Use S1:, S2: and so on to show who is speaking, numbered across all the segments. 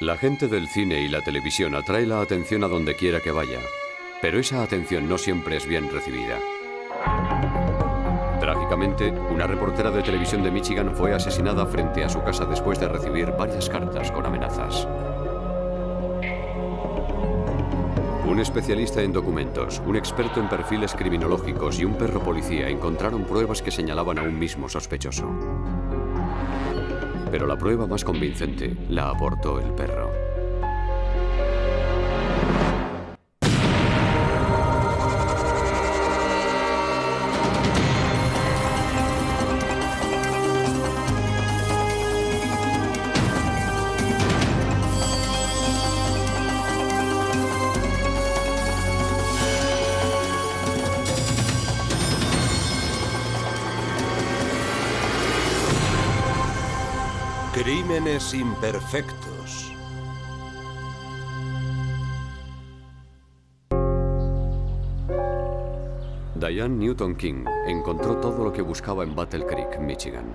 S1: La gente del cine y la televisión atrae la atención a donde quiera que vaya, pero esa atención no siempre es bien recibida. Trágicamente, una reportera de televisión de Michigan fue asesinada frente a su casa después de recibir varias cartas con amenazas. Un especialista en documentos, un experto en perfiles criminológicos y un perro policía encontraron pruebas que señalaban a un mismo sospechoso. Pero la prueba más convincente la aportó el perro.
S2: Crímenes imperfectos.
S1: Diane Newton King encontró todo lo que buscaba en Battle Creek, Michigan.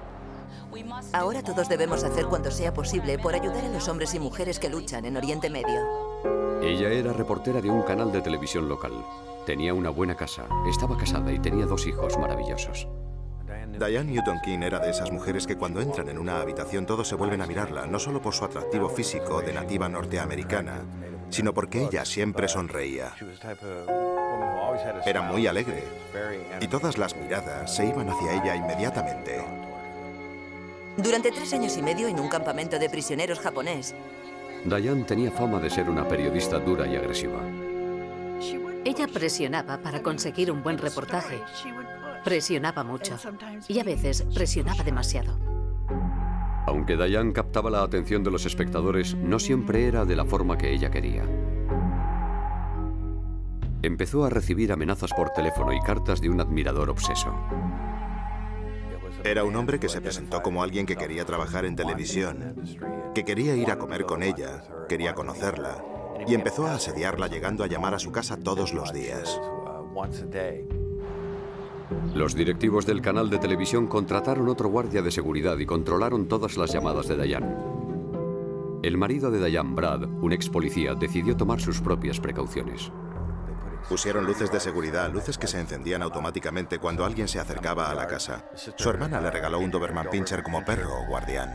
S3: Ahora todos debemos hacer cuanto sea posible por ayudar a los hombres y mujeres que luchan en Oriente Medio.
S1: Ella era reportera de un canal de televisión local. Tenía una buena casa, estaba casada y tenía 2 hijos maravillosos.
S4: Diane Newton King era de esas mujeres que cuando entran en una habitación todos se vuelven a mirarla, no solo por su atractivo físico de nativa norteamericana, sino porque ella siempre sonreía. Era muy alegre y todas las miradas se iban hacia ella inmediatamente.
S3: Durante 3 años y medio en un campamento de prisioneros japonés.
S1: Diane tenía fama de ser una periodista dura y agresiva.
S5: Ella presionaba para conseguir un buen reportaje. Presionaba mucho y a veces presionaba demasiado.
S1: Aunque Diane captaba la atención de los espectadores, no siempre era de la forma que ella quería. Empezó a recibir amenazas por teléfono y cartas de un admirador obseso.
S4: Era un hombre que se presentó como alguien que quería trabajar en televisión, que quería ir a comer con ella, quería conocerla, y empezó a asediarla llegando a llamar a su casa todos los días.
S1: Los directivos del canal de televisión contrataron otro guardia de seguridad y controlaron todas las llamadas de Diane. El marido de Diane, Brad, un ex policía, decidió tomar sus propias precauciones.
S4: Pusieron luces de seguridad, luces que se encendían automáticamente cuando alguien se acercaba a la casa. Su hermana le regaló un Doberman Pinscher como perro o guardián.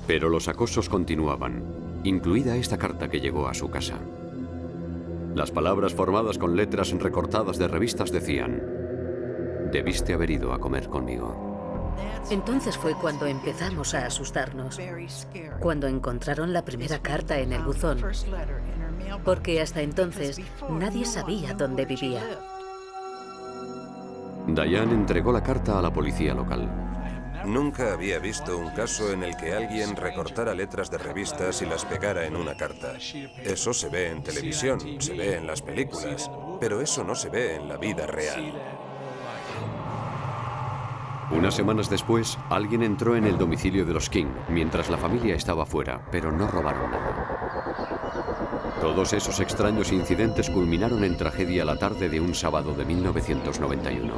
S1: Pero los acosos continuaban, incluida esta carta que llegó a su casa. Las palabras formadas con letras recortadas de revistas decían: debiste haber ido a comer conmigo.
S5: Entonces fue cuando empezamos a asustarnos, cuando encontraron la primera carta en el buzón, porque hasta entonces nadie sabía dónde vivía.
S1: Diane entregó la carta a la policía local.
S2: Nunca había visto un caso en el que alguien recortara letras de revistas y las pegara en una carta. Eso se ve en televisión, se ve en las películas, pero eso no se ve en la vida real.
S1: Unas semanas después, alguien entró en el domicilio de los King mientras la familia estaba fuera, pero no robaron nada. Todos esos extraños incidentes culminaron en tragedia la tarde de un sábado de 1991.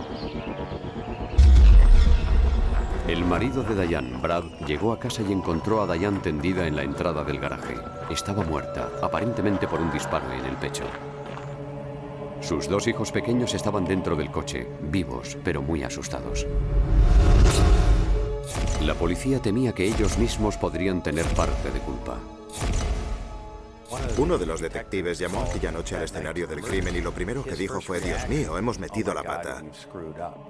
S1: El marido de Diane, Brad, llegó a casa y encontró a Diane tendida en la entrada del garaje. Estaba muerta, aparentemente por un disparo en el pecho. Sus 2 hijos pequeños estaban dentro del coche, vivos, pero muy asustados. La policía temía que ellos mismos podrían tener parte de culpa.
S4: Uno de los detectives llamó aquella noche al escenario del crimen y lo primero que dijo fue: Dios mío, hemos metido la pata.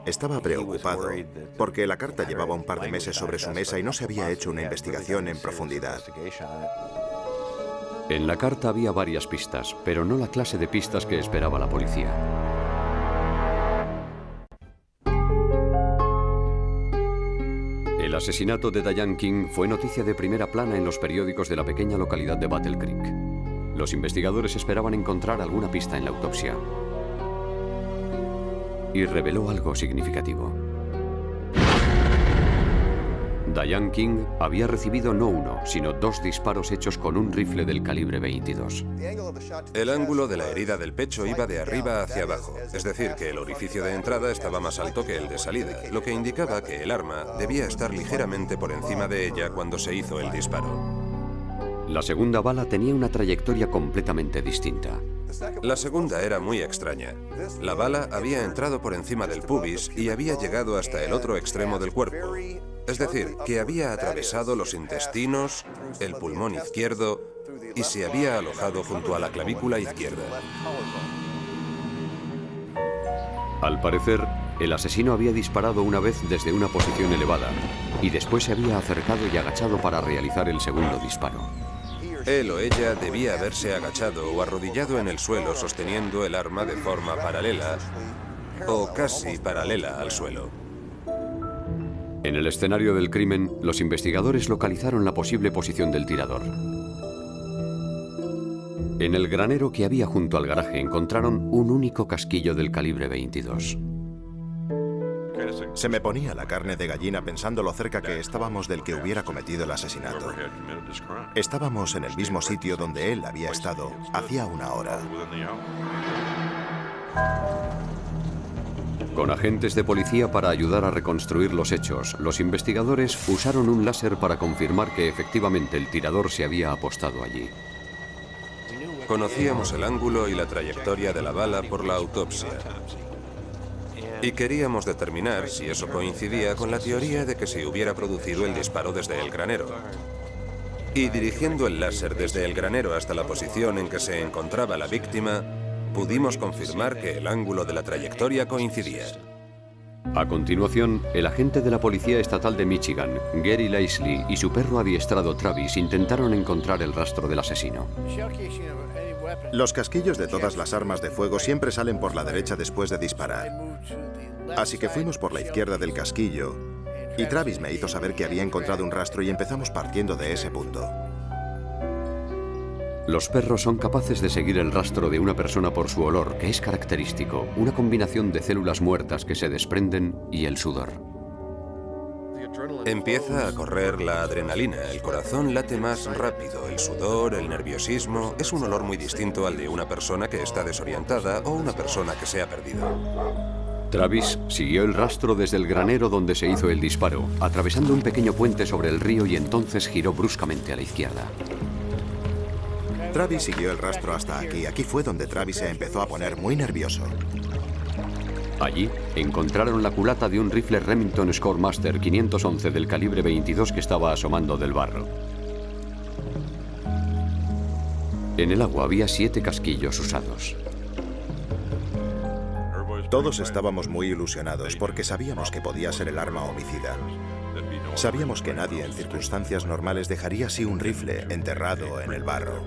S4: Estaba preocupado porque la carta llevaba un par de meses sobre su mesa y no se había hecho una investigación en profundidad.
S1: En la carta había varias pistas, pero no la clase de pistas que esperaba la policía. El asesinato de Diane King fue noticia de primera plana en los periódicos de la pequeña localidad de Battle Creek. Los investigadores esperaban encontrar alguna pista en la autopsia. Y reveló algo significativo. Diane King había recibido no uno, sino 2 disparos hechos con un rifle del calibre 22.
S2: El ángulo de la herida del pecho iba de arriba hacia abajo, es decir, que el orificio de entrada estaba más alto que el de salida, lo que indicaba que el arma debía estar ligeramente por encima de ella cuando se hizo el disparo.
S1: La segunda bala tenía una trayectoria completamente distinta.
S2: La segunda era muy extraña. La bala había entrado por encima del pubis y había llegado hasta el otro extremo del cuerpo. Es decir, que había atravesado los intestinos, el pulmón izquierdo y se había alojado junto a la clavícula izquierda.
S1: Al parecer, el asesino había disparado una vez desde una posición elevada y después se había acercado y agachado para realizar el segundo disparo.
S2: Él o ella debía haberse agachado o arrodillado en el suelo sosteniendo el arma de forma paralela o casi paralela al suelo.
S1: En el escenario del crimen, los investigadores localizaron la posible posición del tirador. En el granero que había junto al garaje encontraron un único casquillo del calibre 22.
S4: Se me ponía la carne de gallina pensando lo cerca que estábamos del que hubiera cometido el asesinato. Estábamos en el mismo sitio donde él había estado hacía una hora.
S1: Con agentes de policía para ayudar a reconstruir los hechos, los investigadores usaron un láser para confirmar que efectivamente el tirador se había apostado allí.
S2: Conocíamos el ángulo y la trayectoria de la bala por la autopsia. Y queríamos determinar si eso coincidía con la teoría de que se hubiera producido el disparo desde el granero. Y dirigiendo el láser desde el granero hasta la posición en que se encontraba la víctima, pudimos confirmar que el ángulo de la trayectoria coincidía.
S1: A continuación, el agente de la Policía Estatal de Michigan, Gary Leslie, y su perro adiestrado Travis intentaron encontrar el rastro del asesino.
S4: Los casquillos de todas las armas de fuego siempre salen por la derecha después de disparar. Así que fuimos por la izquierda del casquillo y Travis me hizo saber que había encontrado un rastro y empezamos partiendo de ese punto.
S1: Los perros son capaces de seguir el rastro de una persona por su olor, que es característico, una combinación de células muertas que se desprenden y el sudor.
S2: Empieza a correr la adrenalina, el corazón late más rápido, el sudor, el nerviosismo. Es un olor muy distinto al de una persona que está desorientada o una persona que se ha perdido.
S1: Travis siguió el rastro desde el granero donde se hizo el disparo, atravesando un pequeño puente sobre el río y entonces giró bruscamente a la izquierda.
S4: Travis siguió el rastro hasta aquí. Aquí fue donde Travis se empezó a poner muy nervioso.
S1: Allí encontraron la culata de un rifle Remington Scoremaster 511 del calibre 22 que estaba asomando del barro. En el agua había 7 casquillos usados.
S4: Todos estábamos muy ilusionados porque sabíamos que podía ser el arma homicida. Sabíamos que nadie en circunstancias normales dejaría así un rifle enterrado en el barro.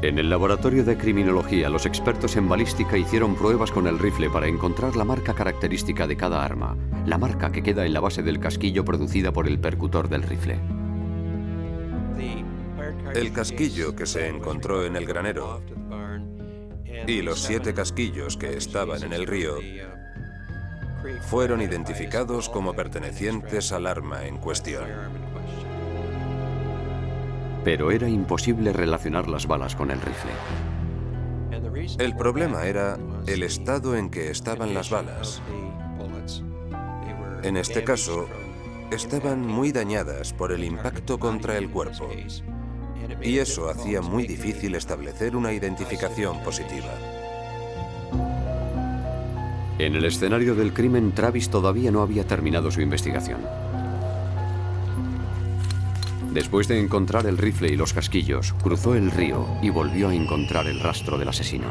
S1: En el laboratorio de criminología, los expertos en balística hicieron pruebas con el rifle para encontrar la marca característica de cada arma, la marca que queda en la base del casquillo producida por el percutor del rifle.
S2: El casquillo que se encontró en el granero y los 7 casquillos que estaban en el río fueron identificados como pertenecientes al arma en cuestión.
S1: Pero era imposible relacionar las balas con el rifle.
S2: El problema era el estado en que estaban las balas. En este caso, estaban muy dañadas por el impacto contra el cuerpo. Y eso hacía muy difícil establecer una identificación positiva.
S1: En el escenario del crimen, Travis todavía no había terminado su investigación. Después de encontrar el rifle y los casquillos, cruzó el río y volvió a encontrar el rastro del asesino.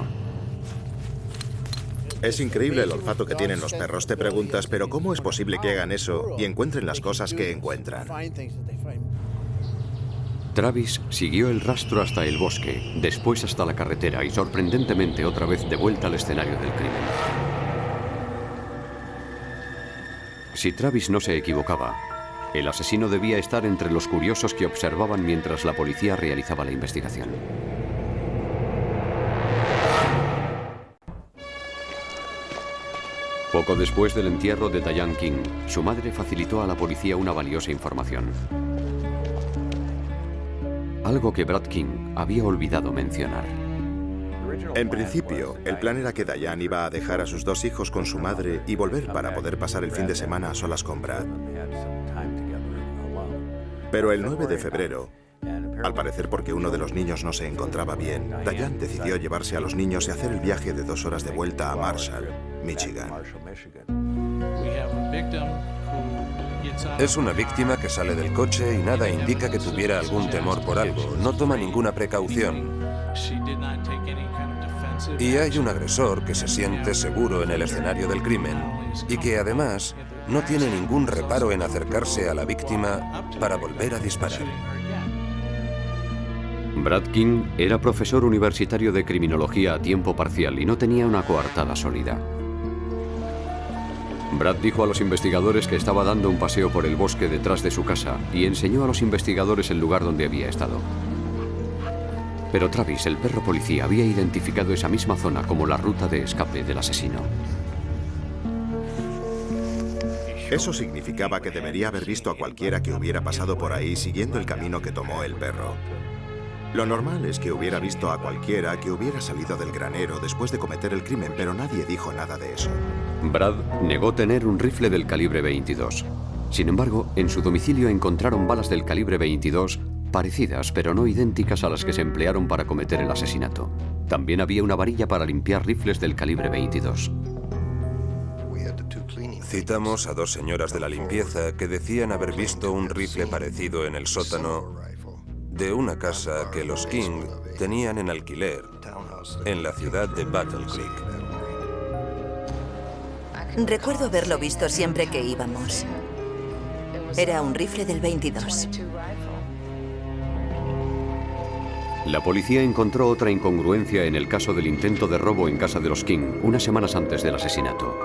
S4: Es increíble el olfato que tienen los perros. Te preguntas, ¿pero cómo es posible que hagan eso y encuentren las cosas que encuentran?
S1: Travis siguió el rastro hasta el bosque, después hasta la carretera y sorprendentemente otra vez de vuelta al escenario del crimen. Si Travis no se equivocaba, el asesino debía estar entre los curiosos que observaban mientras la policía realizaba la investigación. Poco después del entierro de Diane King, su madre facilitó a la policía una valiosa información. Algo que Brad King había olvidado mencionar.
S4: En principio, el plan era que Diane iba a dejar a sus 2 hijos con su madre y volver para poder pasar el fin de semana a solas con Brad. Pero el 9 de febrero, al parecer porque uno de los niños no se encontraba bien, Diane decidió llevarse a los niños y hacer el viaje de 2 horas de vuelta a Marshall, Michigan.
S2: Es una víctima que sale del coche y nada indica que tuviera algún temor por algo. No toma ninguna precaución. Y hay un agresor que se siente seguro en el escenario del crimen y que además no tiene ningún reparo en acercarse a la víctima para volver a disparar.
S1: Brad King era profesor universitario de criminología a tiempo parcial y no tenía una coartada sólida. Brad dijo a los investigadores que estaba dando un paseo por el bosque detrás de su casa y enseñó a los investigadores el lugar donde había estado. Pero Travis, el perro policía, había identificado esa misma zona como la ruta de escape del asesino.
S4: Eso significaba que debería haber visto a cualquiera que hubiera pasado por ahí siguiendo el camino que tomó el perro. Lo normal es que hubiera visto a cualquiera que hubiera salido del granero después de cometer el crimen, pero nadie dijo nada de eso.
S1: Brad negó tener un rifle del calibre 22. Sin embargo, en su domicilio encontraron balas del calibre 22 parecidas, pero no idénticas a las que se emplearon para cometer el asesinato. También había una varilla para limpiar rifles del calibre 22.
S2: Citamos a 2 señoras de la limpieza que decían haber visto un rifle parecido en el sótano de una casa que los King tenían en alquiler en la ciudad de Battle Creek.
S3: Recuerdo haberlo visto siempre que íbamos. Era un rifle del 22.
S1: La policía encontró otra incongruencia en el caso del intento de robo en casa de los King, unas semanas antes del asesinato.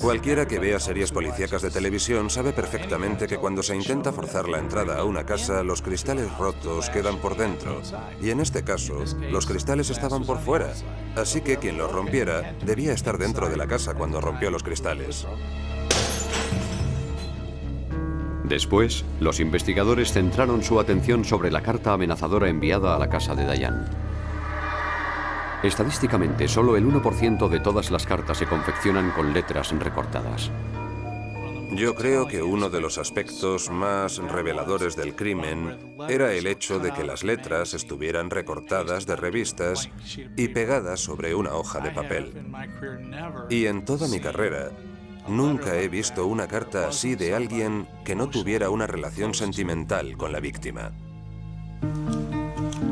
S2: Cualquiera que vea series policíacas de televisión sabe perfectamente que cuando se intenta forzar la entrada a una casa, los cristales rotos quedan por dentro. Y en este caso, los cristales estaban por fuera. Así que quien los rompiera debía estar dentro de la casa cuando rompió los cristales.
S1: Después, los investigadores centraron su atención sobre la carta amenazadora enviada a la casa de Diane. Estadísticamente, solo el 1% de todas las cartas se confeccionan con letras recortadas.
S2: Yo creo que uno de los aspectos más reveladores del crimen era el hecho de que las letras estuvieran recortadas de revistas y pegadas sobre una hoja de papel. Y en toda mi carrera, nunca he visto una carta así de alguien que no tuviera una relación sentimental con la víctima.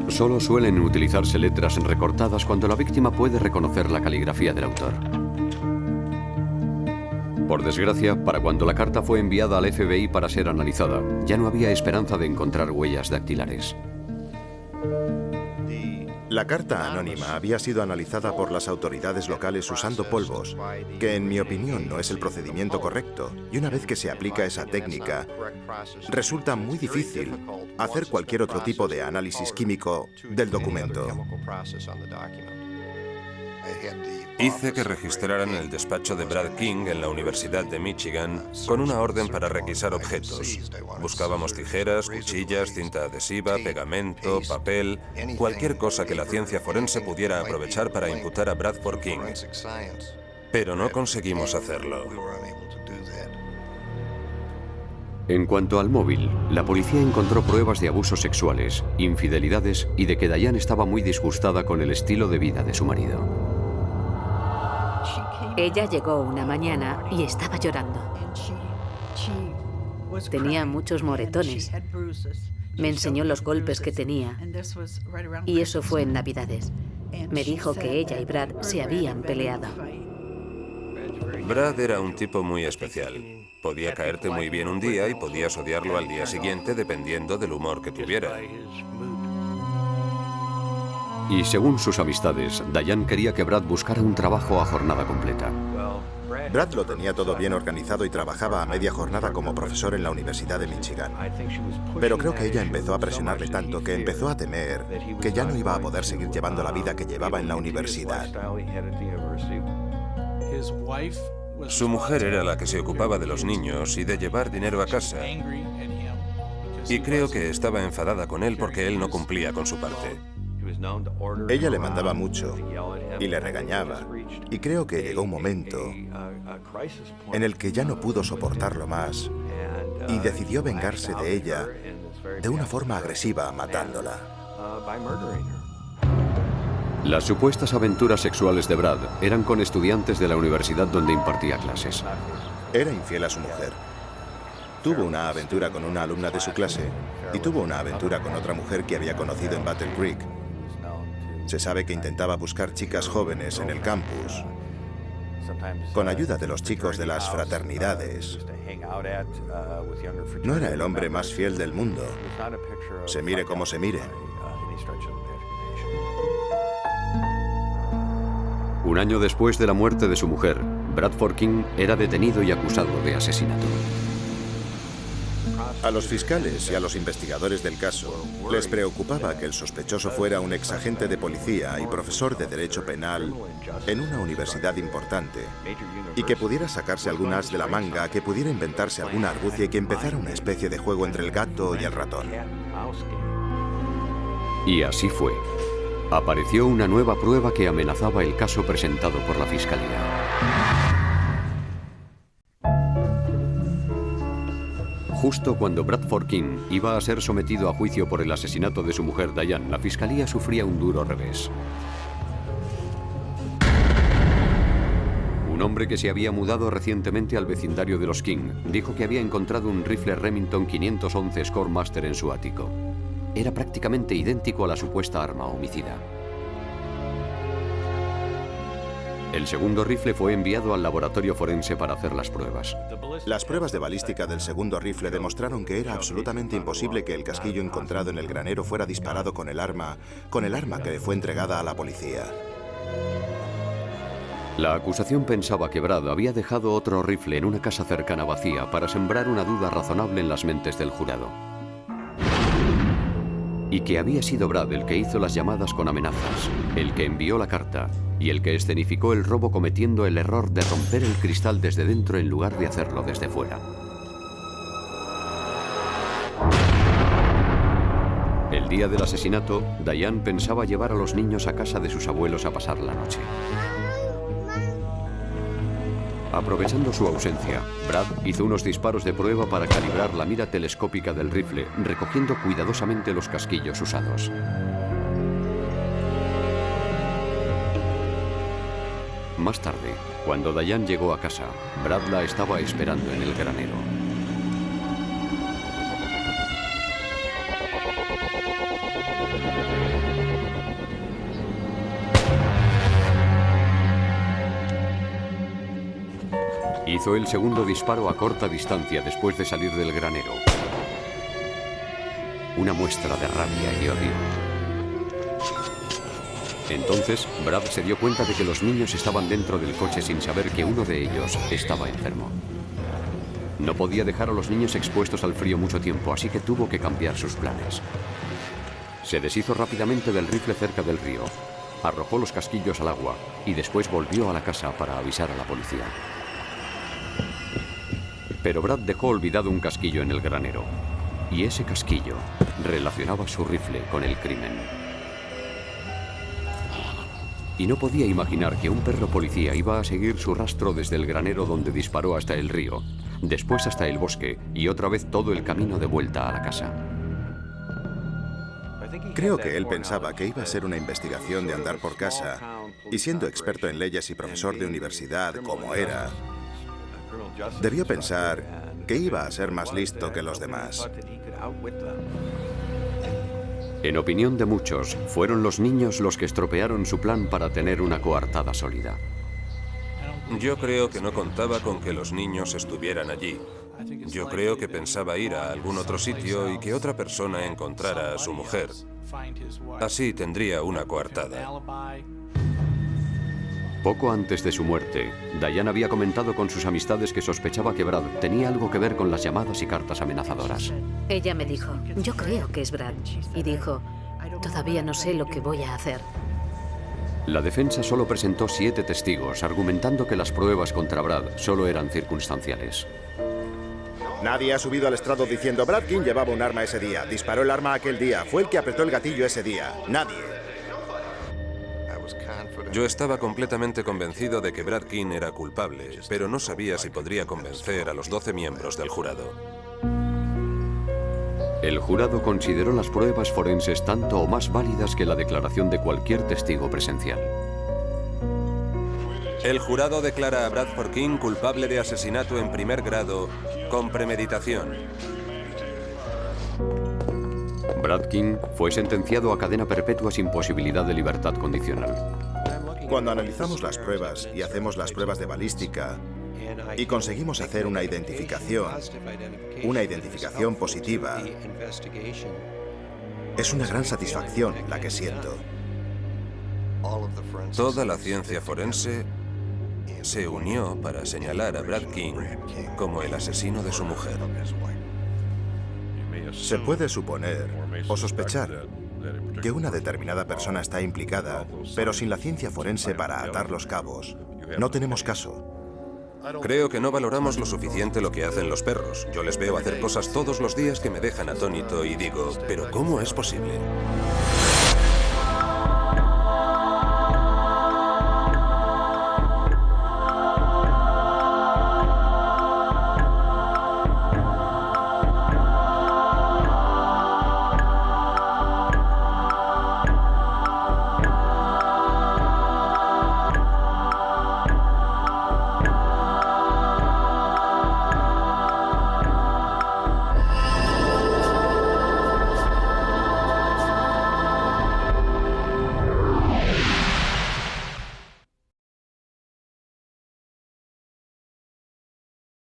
S1: Solo suelen utilizarse letras recortadas cuando la víctima puede reconocer la caligrafía del autor. Por desgracia, para cuando la carta fue enviada al FBI para ser analizada, ya no había esperanza de encontrar huellas dactilares.
S4: La carta anónima había sido analizada por las autoridades locales usando polvos, que en mi opinión no es el procedimiento correcto, y una vez que se aplica esa técnica, resulta muy difícil hacer cualquier otro tipo de análisis químico del documento.
S2: Hice que registraran el despacho de Brad King en la Universidad de Michigan con una orden para requisar objetos. Buscábamos tijeras, cuchillas, cinta adhesiva, pegamento, papel, cualquier cosa que la ciencia forense pudiera aprovechar para imputar a Bradford King. Pero no conseguimos hacerlo.
S1: En cuanto al móvil, la policía encontró pruebas de abusos sexuales, infidelidades y de que Diane estaba muy disgustada con el estilo de vida de su marido.
S5: Ella llegó una mañana y estaba llorando. Tenía muchos moretones. Me enseñó los golpes que tenía. Y eso fue en Navidades. Me dijo que ella y Brad se habían peleado.
S2: Brad era un tipo muy especial. Podía caerte muy bien un día y podías odiarlo al día siguiente dependiendo del humor que tuviera.
S1: Y según sus amistades, Diane quería que Brad buscara un trabajo a jornada completa.
S4: Brad lo tenía todo bien organizado y trabajaba a media jornada como profesor en la Universidad de Michigan. Pero creo que ella empezó a presionarle tanto que empezó a temer que ya no iba a poder seguir llevando la vida que llevaba en la universidad.
S2: Su mujer era la que se ocupaba de los niños y de llevar dinero a casa. Y creo que estaba enfadada con él porque él no cumplía con su parte.
S4: Ella le mandaba mucho y le regañaba. Y creo que llegó un momento en el que ya no pudo soportarlo más y decidió vengarse de ella de una forma agresiva, matándola.
S1: Las supuestas aventuras sexuales de Brad eran con estudiantes de la universidad donde impartía clases.
S4: Era infiel a su mujer. Tuvo una aventura con una alumna de su clase y tuvo una aventura con otra mujer que había conocido en Battle Creek. Se sabe que intentaba buscar chicas jóvenes en el campus, con ayuda de los chicos de las fraternidades. No era el hombre más fiel del mundo, se mire como se mire.
S1: Un año después de la muerte de su mujer, Bradford King era detenido y acusado de asesinato.
S4: A los fiscales y a los investigadores del caso les preocupaba que el sospechoso fuera un exagente de policía y profesor de derecho penal en una universidad importante y que pudiera sacarse algún as de la manga, que pudiera inventarse alguna argucia y que empezara una especie de juego entre el gato y el ratón.
S1: Y así fue. Apareció una nueva prueba que amenazaba el caso presentado por la fiscalía. Justo cuando Bradford King iba a ser sometido a juicio por el asesinato de su mujer Diane, la fiscalía sufría un duro revés. Un hombre que se había mudado recientemente al vecindario de los King dijo que había encontrado un rifle Remington 511 Scoremaster en su ático. Era prácticamente idéntico a la supuesta arma homicida. El segundo rifle fue enviado al laboratorio forense para hacer las pruebas.
S4: Las pruebas de balística del segundo rifle demostraron que era absolutamente imposible que el casquillo encontrado en el granero fuera disparado con el arma que le fue entregada a la policía.
S1: La acusación pensaba que Brad había dejado otro rifle en una casa cercana vacía para sembrar una duda razonable en las mentes del jurado. Y que había sido Brad el que hizo las llamadas con amenazas, el que envió la carta y el que escenificó el robo cometiendo el error de romper el cristal desde dentro en lugar de hacerlo desde fuera. El día del asesinato, Diane pensaba llevar a los niños a casa de sus abuelos a pasar la noche. Aprovechando su ausencia, Brad hizo unos disparos de prueba para calibrar la mira telescópica del rifle, recogiendo cuidadosamente los casquillos usados. Más tarde, cuando Diane llegó a casa, Brad la estaba esperando en el granero. Hizo el segundo disparo a corta distancia después de salir del granero. Una muestra de rabia y odio. Entonces, Brad se dio cuenta de que los niños estaban dentro del coche sin saber que uno de ellos estaba enfermo. No podía dejar a los niños expuestos al frío mucho tiempo, así que tuvo que cambiar sus planes. Se deshizo rápidamente del rifle cerca del río, arrojó los casquillos al agua y después volvió a la casa para avisar a la policía. Pero Brad dejó olvidado un casquillo en el granero, y ese casquillo relacionaba su rifle con el crimen. Y no podía imaginar que un perro policía iba a seguir su rastro desde el granero donde disparó hasta el río, después hasta el bosque y otra vez todo el camino de vuelta a la casa.
S4: Creo que él pensaba que iba a ser una investigación de andar por casa, y siendo experto en leyes y profesor de universidad como era, debió pensar que iba a ser más listo que los demás.
S1: En opinión de muchos, fueron los niños los que estropearon su plan para tener una coartada sólida.
S2: Yo creo que no contaba con que los niños estuvieran allí. Yo creo que pensaba ir a algún otro sitio y que otra persona encontrara a su mujer. Así tendría una coartada.
S1: Poco antes de su muerte, Diane había comentado con sus amistades que sospechaba que Brad tenía algo que ver con las llamadas y cartas amenazadoras.
S5: Ella me dijo, yo creo que es Brad. Y dijo, todavía no sé lo que voy a hacer.
S1: La defensa solo presentó 7 testigos, argumentando que las pruebas contra Brad solo eran circunstanciales.
S4: Nadie ha subido al estrado diciendo Brad King llevaba un arma ese día, disparó el arma aquel día, fue el que apretó el gatillo ese día. Nadie.
S2: Yo estaba completamente convencido de que Brad King era culpable, pero no sabía si podría convencer a los 12 miembros del jurado.
S1: El jurado consideró las pruebas forenses tanto o más válidas que la declaración de cualquier testigo presencial.
S2: El jurado declara a Bradford King culpable de asesinato en primer grado con premeditación.
S1: Brad King fue sentenciado a cadena perpetua sin posibilidad de libertad condicional.
S4: Cuando analizamos las pruebas y hacemos las pruebas de balística y conseguimos hacer una identificación positiva, es una gran satisfacción la que siento.
S2: Toda la ciencia forense se unió para señalar a Brad King como el asesino de su mujer.
S4: Se puede suponer o sospechar que una determinada persona está implicada, pero sin la ciencia forense para atar los cabos, no tenemos caso.
S2: Creo que no valoramos lo suficiente lo que hacen los perros. Yo les veo hacer cosas todos los días que me dejan atónito y digo, ¿pero cómo es posible?